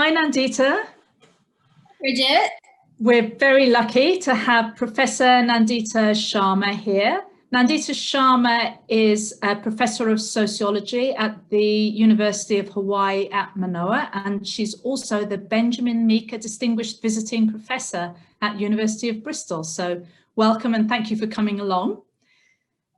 Hi, Nandita. Bridget. We're very lucky to have Professor Nandita Sharma here. Nandita Sharma is a professor of sociology at the University of Hawaii at Mānoa, and she's also the Benjamin Meaker Distinguished Visiting Professor at University of Bristol. So welcome and thank you for coming along.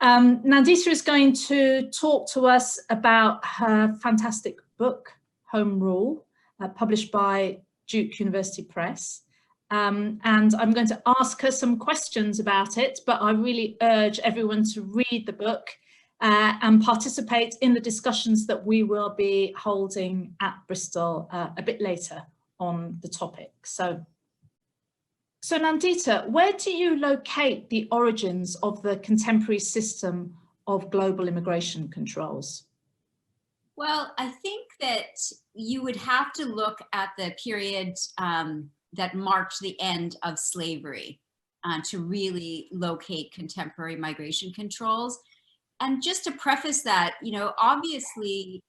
Nandita is going to talk to us about her fantastic book, Home Rule, published by Duke University Press. And I'm going to ask her some questions about it, but I really urge everyone to read the book and participate in the discussions that we will be holding at Bristol a bit later on the topic. So Nandita, where do you locate the origins of the contemporary system of global immigration controls? Well, I think that you would have to look at the period that marked the end of slavery to really locate contemporary migration controls. And just to preface that, you know, obviously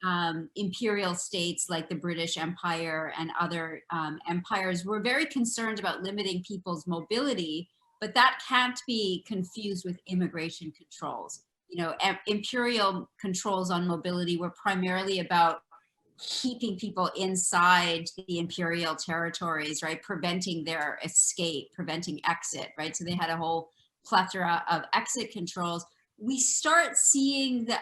imperial states like the British Empire and other empires were very concerned about limiting people's mobility, but that can't be confused with immigration controls. You know, imperial controls on mobility were primarily about keeping people inside the imperial territories, right? Preventing their escape, preventing exit, right? So they had a whole plethora of exit controls. We start seeing the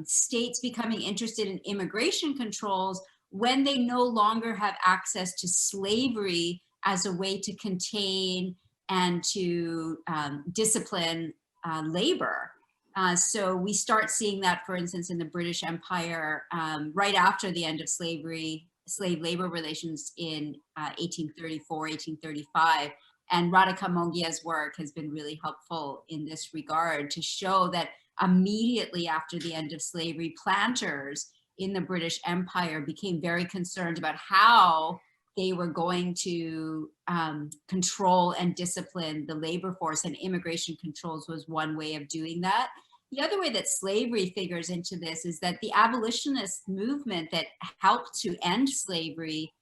states becoming interested in immigration controls when they no longer have access to slavery as a way to contain and to discipline labor. So we start seeing that, for instance, in the British Empire, right after the end of slavery, slave labor relations in 1834, 1835. And Radhika Mongia's work has been really helpful in this regard to show that immediately after the end of slavery, planters in the British Empire became very concerned about how they were going to control and discipline the labor force, and immigration controls was one way of doing that. The other way that slavery figures into this is that the abolitionist movement that helped to end slavery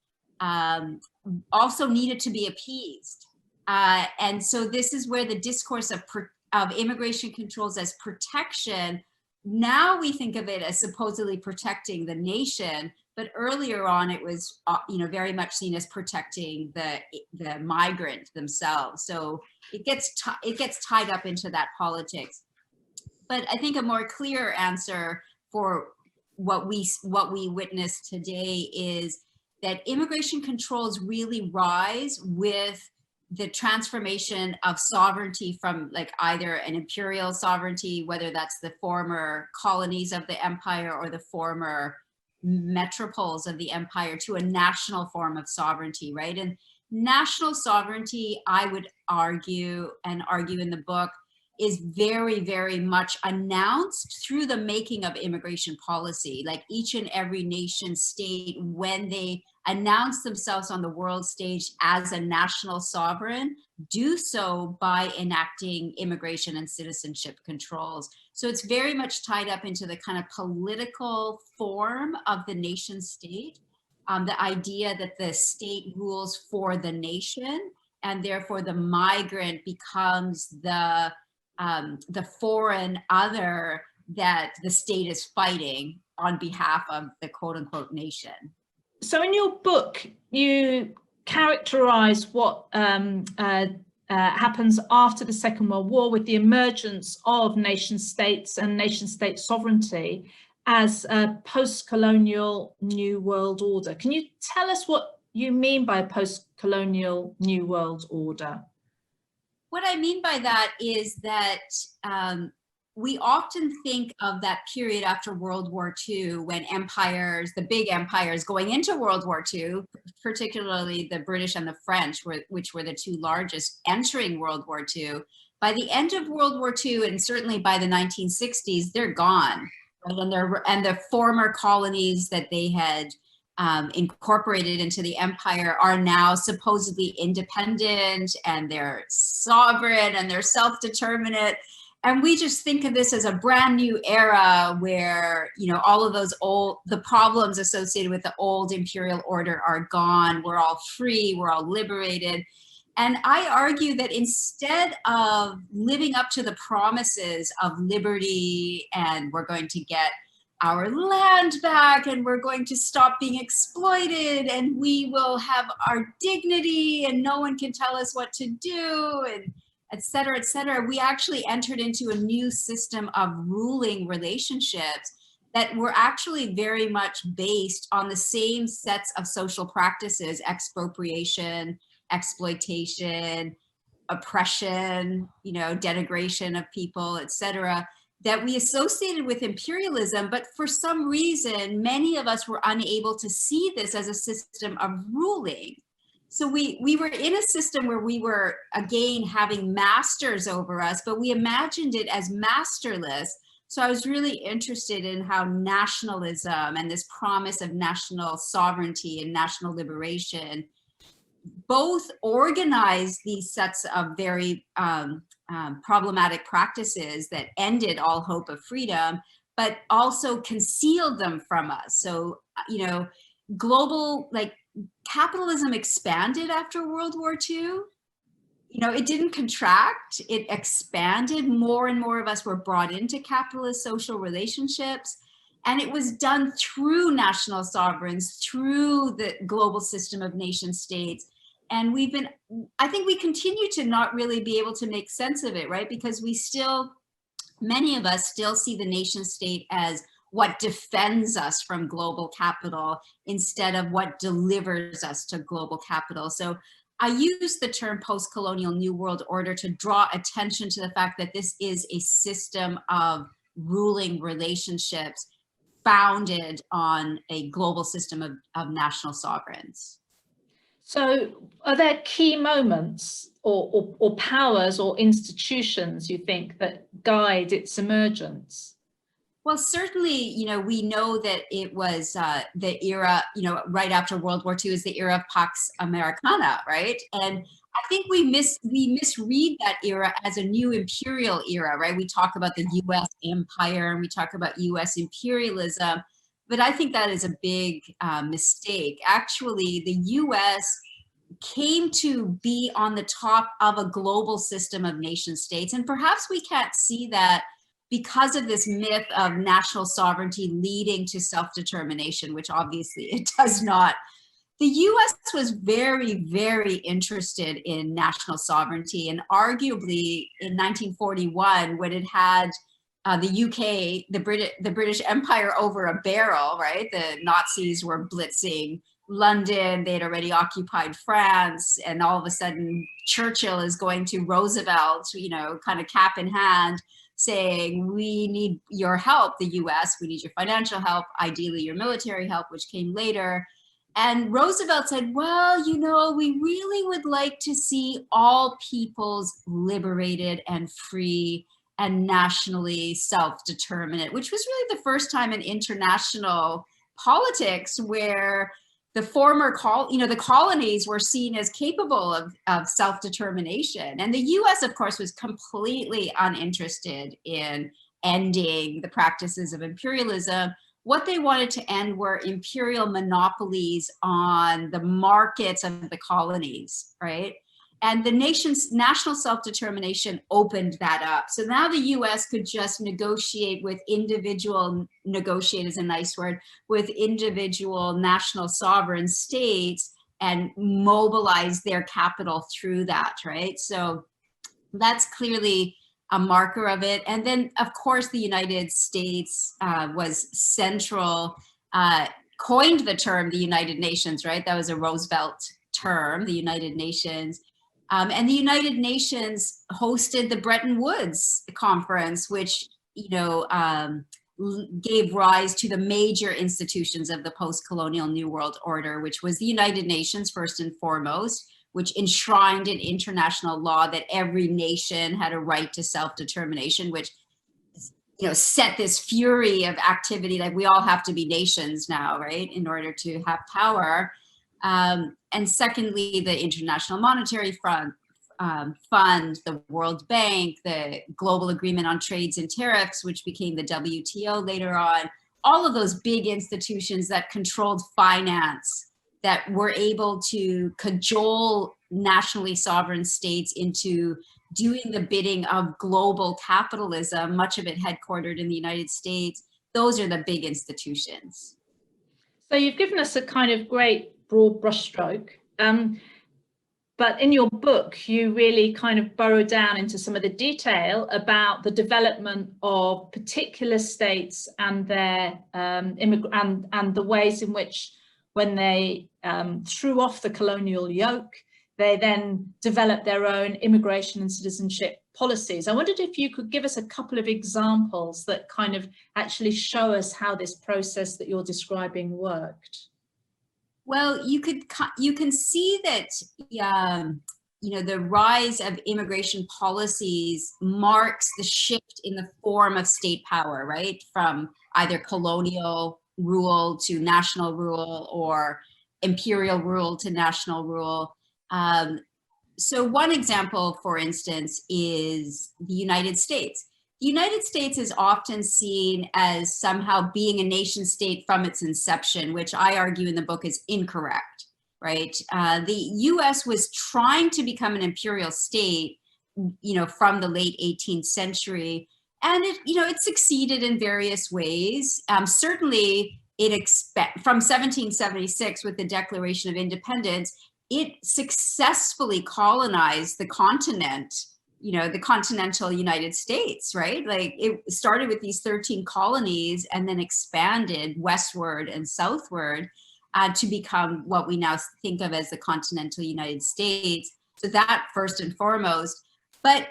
also needed to be appeased. And so this is where the discourse of immigration controls as protection, now we think of it as supposedly protecting the nation, but earlier on it was very much seen as protecting the migrant themselves. So it gets tied up into that politics. But I think a more clear answer for what we witness today is that immigration controls really rise with the transformation of sovereignty from like either an imperial sovereignty, whether that's the former colonies of the empire or the former metropoles of the empire, to a national form of sovereignty, right? And national sovereignty, I would argue in the book, is very, very much announced through the making of immigration policy. Like each and every nation state, when they announce themselves on the world stage as a national sovereign, do so by enacting immigration and citizenship controls. So it's very much tied up into the kind of political form of the nation state, the idea that the state rules for the nation, and therefore the migrant becomes the foreign other that the state is fighting on behalf of the quote unquote nation. So in your book, you characterize what happens after the Second World War with the emergence of nation states and nation state sovereignty as a post-colonial New World Order. Can you tell us what you mean by a post-colonial New World Order? What I mean by that is that we often think of that period after World War II when empires, the big empires going into World War II, particularly the British and the French, which were the two largest entering World War II. By the end of World War II, and certainly by the 1960s, they're gone. Right? And the former colonies that they had incorporated into the empire are now supposedly independent, and they're sovereign and they're self-determinate. And we just think of this as a brand new era where, you know, all of those the problems associated with the old imperial order are gone. We're all free, we're all liberated. And I argue that instead of living up to the promises of liberty and we're going to get our land back and we're going to stop being exploited and we will have our dignity and no one can tell us what to do, and et cetera, we actually entered into a new system of ruling relationships that were actually very much based on the same sets of social practices: expropriation, exploitation, oppression, you know, denigration of people, et cetera, that we associated with imperialism. But for some reason, many of us were unable to see this as a system of ruling. So we were in a system where we were, again, having masters over us, but we imagined it as masterless. So I was really interested in how nationalism and this promise of national sovereignty and national liberation both organized these sets of very problematic practices that ended all hope of freedom, but also concealed them from us. So, you know, global, like, capitalism expanded after World War II. You know, it didn't contract, it expanded. More and more of us were brought into capitalist social relationships. And it was done through national sovereigns, through the global system of nation states. And I think we continue to not really be able to make sense of it, right? Because many of us still see the nation state as what defends us from global capital instead of what delivers us to global capital. So I use the term post-colonial New World Order to draw attention to the fact that this is a system of ruling relationships founded on a global system of national sovereigns. So are there key moments or powers or institutions you think that guide its emergence? Well, certainly, you know, we know that it was the era, you know, right after World War II is the era of Pax Americana, right? And I think we misread that era as a new imperial era, right? We talk about the US empire and we talk about US imperialism, but I think that is a big mistake. Actually, the US came to be on the top of a global system of nation states. And perhaps we can't see that because of this myth of national sovereignty leading to self-determination, which obviously it does not. The US was very, very interested in national sovereignty, and arguably in 1941, when it had the UK, the British Empire over a barrel, right? The Nazis were blitzing London, they had already occupied France, and all of a sudden Churchill is going to Roosevelt, you know, kind of cap in hand, saying, we need your help, the US, we need your financial help, ideally your military help, which came later. And Roosevelt said, well, you know, we really would like to see all peoples liberated and free and nationally self-determinate, which was really the first time in international politics where the former the colonies were seen as capable of self-determination. And the US, of course, was completely uninterested in ending the practices of imperialism. What they wanted to end were imperial monopolies on the markets of the colonies, right? And the nation's national self-determination opened that up. So now the US could just negotiate with negotiate is a nice word, with individual national sovereign states and mobilize their capital through that, right? So that's clearly a marker of it. And then, of course, the United States was central, coined the term the United Nations, right? That was a Roosevelt term, the United Nations. And the United Nations hosted the Bretton Woods conference, which, you know, gave rise to the major institutions of the post-colonial New World Order, which was the United Nations first and foremost, which enshrined in international law that every nation had a right to self-determination, which, you know, set this fury of activity, like we all have to be nations now, right, in order to have power. And secondly, the International Monetary Fund, Fund, the World Bank, the Global Agreement on Trades and Tariffs, which became the WTO later on, all of those big institutions that controlled finance, that were able to cajole nationally sovereign states into doing the bidding of global capitalism, much of it headquartered in the United States. Those are the big institutions. So you've given us a kind of great broad brushstroke, but in your book, you really kind of burrow down into some of the detail about the development of particular states and their and the ways in which, when they threw off the colonial yoke, they then developed their own immigration and citizenship policies. I wondered if you could give us a couple of examples that kind of actually show us how this process that you're describing worked. Well, you can see that the rise of immigration policies marks the shift in the form of state power, right? From either colonial rule to national rule, or imperial rule to national rule. So one example, for instance, is the United States. The United States is often seen as somehow being a nation state from its inception, which I argue in the book is incorrect, right? The US was trying to become an imperial state, from the late 18th century. And it succeeded in various ways. Certainly from 1776 with the Declaration of Independence, it successfully colonized the continent, the continental United States, right? Like, it started with these 13 colonies and then expanded westward and southward to become what we now think of as the continental United States. So that first and foremost. But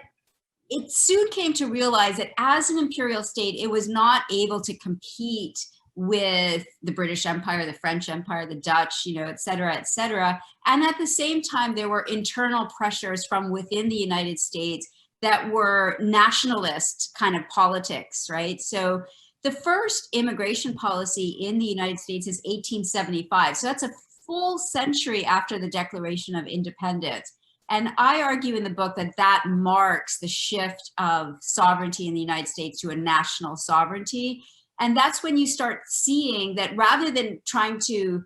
it soon came to realize that as an imperial state, it was not able to compete with the British Empire, the French Empire, the Dutch, et cetera, et cetera. And at the same time, there were internal pressures from within the United States that were nationalist kind of politics, right? So the first immigration policy in the United States is 1875. So that's a full century after the Declaration of Independence. And I argue in the book that that marks the shift of sovereignty in the United States to a national sovereignty. And that's when you start seeing that rather than trying to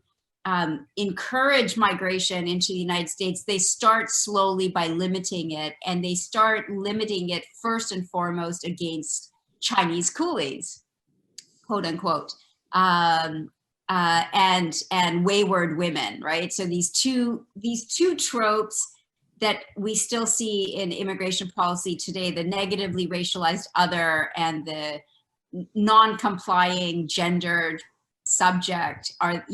encourage migration into the United States, they start slowly by limiting it, and they start limiting it first and foremost against Chinese coolies, quote unquote, and wayward women, right? So these two tropes that we still see in immigration policy today, the negatively racialized other and the non-complying gendered subject, are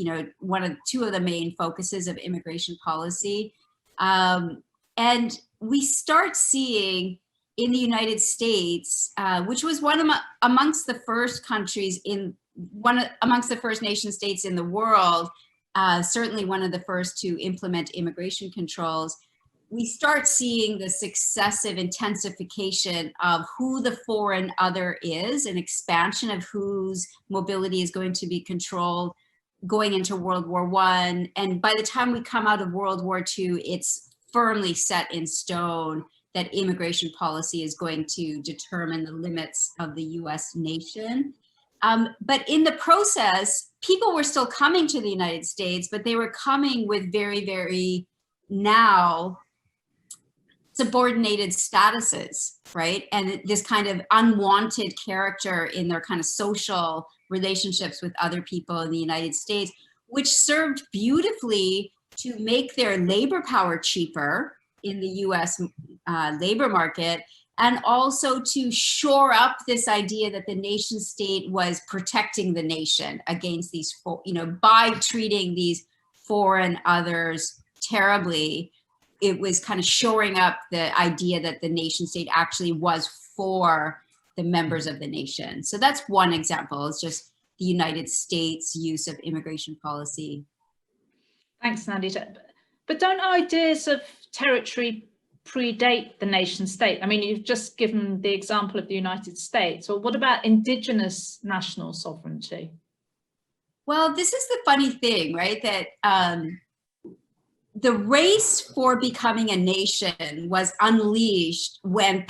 two of the main focuses of immigration policy. And we start seeing in the United States, which was amongst the first countries amongst the first nation states in the world, certainly one of the first to implement immigration controls, we start seeing the successive intensification of who the foreign other is, an expansion of whose mobility is going to be controlled going into World War I. And by the time we come out of World War II, it's firmly set in stone that immigration policy is going to determine the limits of the US nation. But in the process, people were still coming to the United States, but they were coming with very, very now subordinated statuses, right? And this kind of unwanted character in their kind of social relationships with other people in the United States, which served beautifully to make their labor power cheaper in the US labor market, and also to shore up this idea that the nation state was protecting the nation against these, by treating these foreign others terribly. It was kind of shoring up the idea that the nation state actually was for the members of the nation. So that's one example. It's just the United States' use of immigration policy. Thanks, Nandita. But don't ideas of territory predate the nation state? I mean, you've just given the example of the United States. Or what about indigenous national sovereignty? Well, this is the funny thing, right? That the race for becoming a nation was unleashed when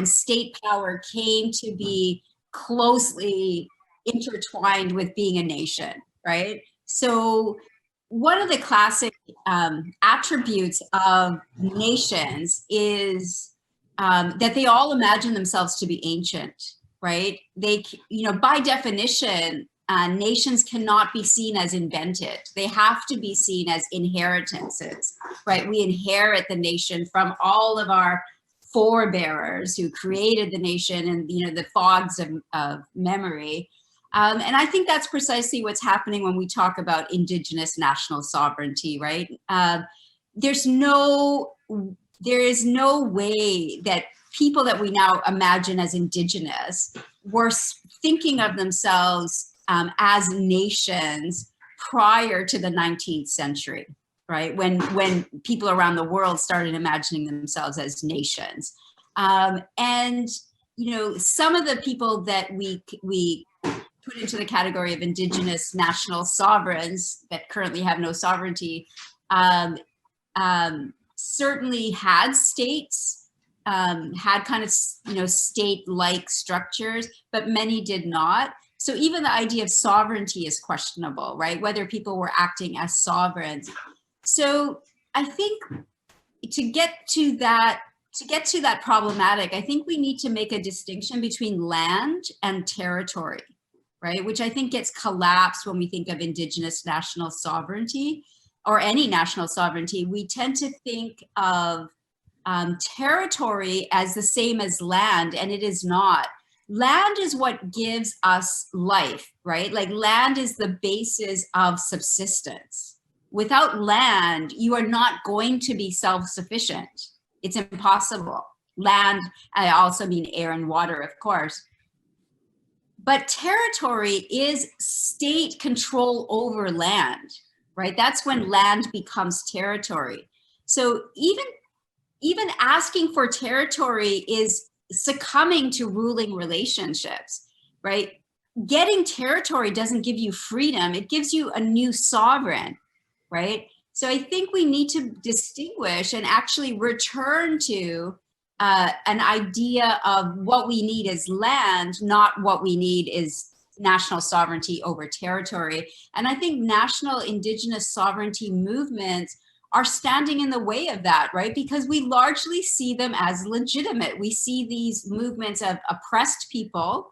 state power came to be closely intertwined with being a nation, right? So one of the classic attributes of nations is that they all imagine themselves to be ancient, right? They, by definition, nations cannot be seen as invented. They have to be seen as inheritances, right? We inherit the nation from all of our forebearers who created the nation and, the fogs of memory. And I think that's precisely what's happening when we talk about Indigenous national sovereignty, right? There is no way that people that we now imagine as Indigenous were thinking of themselves as nations prior to the 19th century, right? When people around the world started imagining themselves as nations. And, some of the people that we put into the category of Indigenous national sovereigns that currently have no sovereignty certainly had states, had kind of, state-like structures, but many did not. So even the idea of sovereignty is questionable, right? Whether people were acting as sovereigns. So I think to get to that problematic, I think we need to make a distinction between land and territory, right? Which I think gets collapsed when we think of Indigenous national sovereignty or any national sovereignty. We tend to think of territory as the same as land, and it is not. Land is what gives us life, right? Like land is the basis of subsistence. Without land, you are not going to be self-sufficient. It's impossible. Land, I also mean air and water, of course. But territory is state control over land, right? That's when land becomes territory. So even asking for territory is succumbing to ruling relationships, right? Getting territory doesn't give you freedom. It gives you a new sovereign, right? So I think we need to distinguish and actually return to an idea of what we need is land, not what we need is national sovereignty over territory. And I think national Indigenous sovereignty movements are standing in the way of that, right? Because we largely see them as legitimate. We see these movements of oppressed people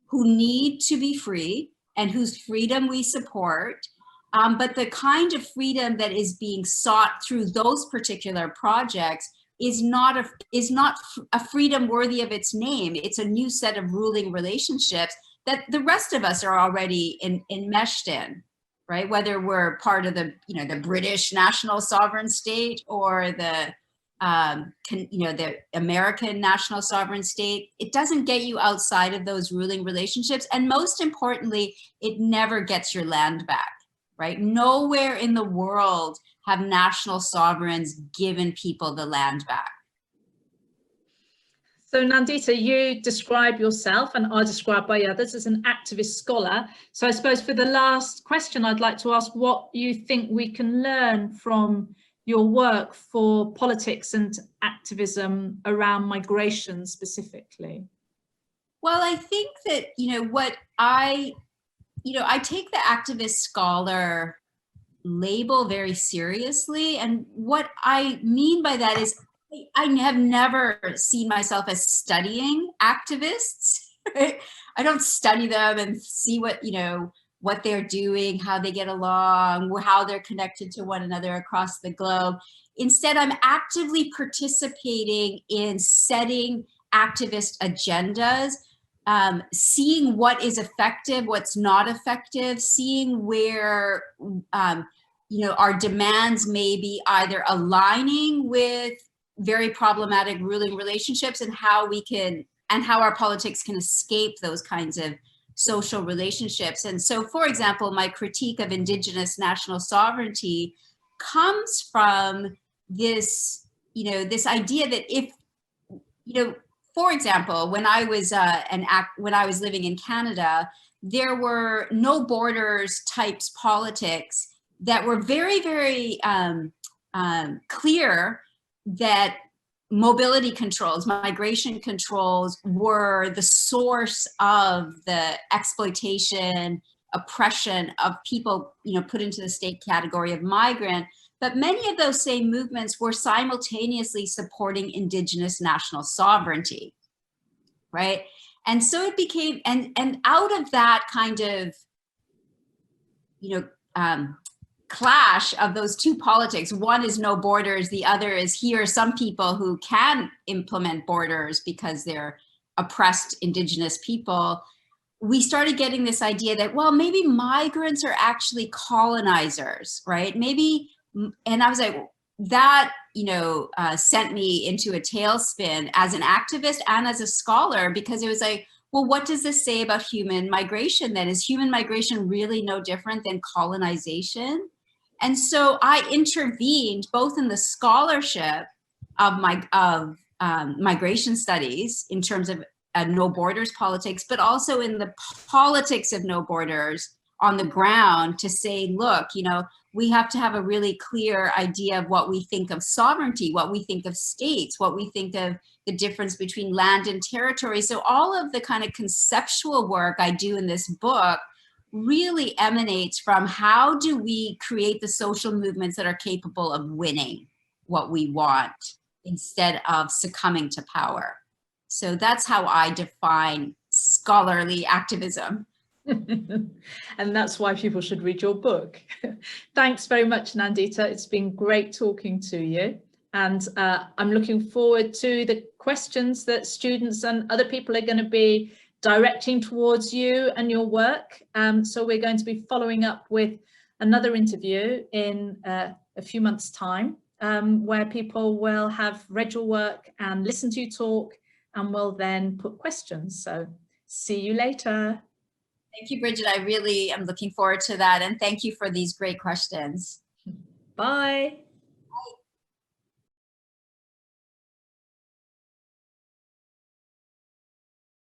who need to be free and whose freedom we support. But the kind of freedom that is being sought through those particular projects is not a freedom worthy of its name. It's a new set of ruling relationships that the rest of us are already enmeshed in. Right, whether we're part of the British national sovereign state or the American national sovereign state, it doesn't get you outside of those ruling relationships, and most importantly, it never gets your land back. Right, nowhere in the world have national sovereigns given people the land back. So Nandita, you describe yourself and are described by others as an activist scholar. So I suppose for the last question, I'd like to ask what you think we can learn from your work for politics and activism around migration specifically. Well, I think that, what I take the activist scholar label very seriously. And what I mean by that is I have never seen myself as studying activists. Right? I don't study them and see what they're doing, how they get along, how they're connected to one another across the globe. Instead, I'm actively participating in setting activist agendas, seeing what is effective, what's not effective, seeing where our demands may be either aligning with very problematic ruling relationships and how our politics can escape those kinds of social relationships. And so, for example, my critique of Indigenous national sovereignty comes from this idea that if, for example, when I was living in Canada, there were no borders types politics that were very, very clear that mobility controls, migration controls were the source of the exploitation, oppression of people, put into the state category of migrant. But many of those same movements were simultaneously supporting indigenous national sovereignty, right? And so it became, and out of that kind of, clash of those two politics, one is no borders, the other is here are some people who can implement borders because they're oppressed indigenous people, we started getting this idea that, well, maybe migrants are actually colonizers, right? Maybe, and I was like, that, sent me into a tailspin as an activist and as a scholar, because it was like, well, what does this say about human migration then? Is human migration really no different than colonization? And so I intervened both in the scholarship of migration studies in terms of no borders politics, but also in the politics of no borders on the ground to say, look, we have to have a really clear idea of what we think of sovereignty, what we think of states, what we think of the difference between land and territory. So all of the kind of conceptual work I do in this book really emanates from how do we create the social movements that are capable of winning what we want instead of succumbing to power. So that's how I define scholarly activism. And that's why people should read your book. Thanks very much, Nandita. It's been great talking to you. And I'm looking forward to the questions that students and other people are going to be directing towards you and your work. So we're going to be following up with another interview in a few months' time, where people will have read your work and listen to you talk and will then put questions. So see you later. Thank you, Bridget. I really am looking forward to that. And thank you for these great questions. Bye.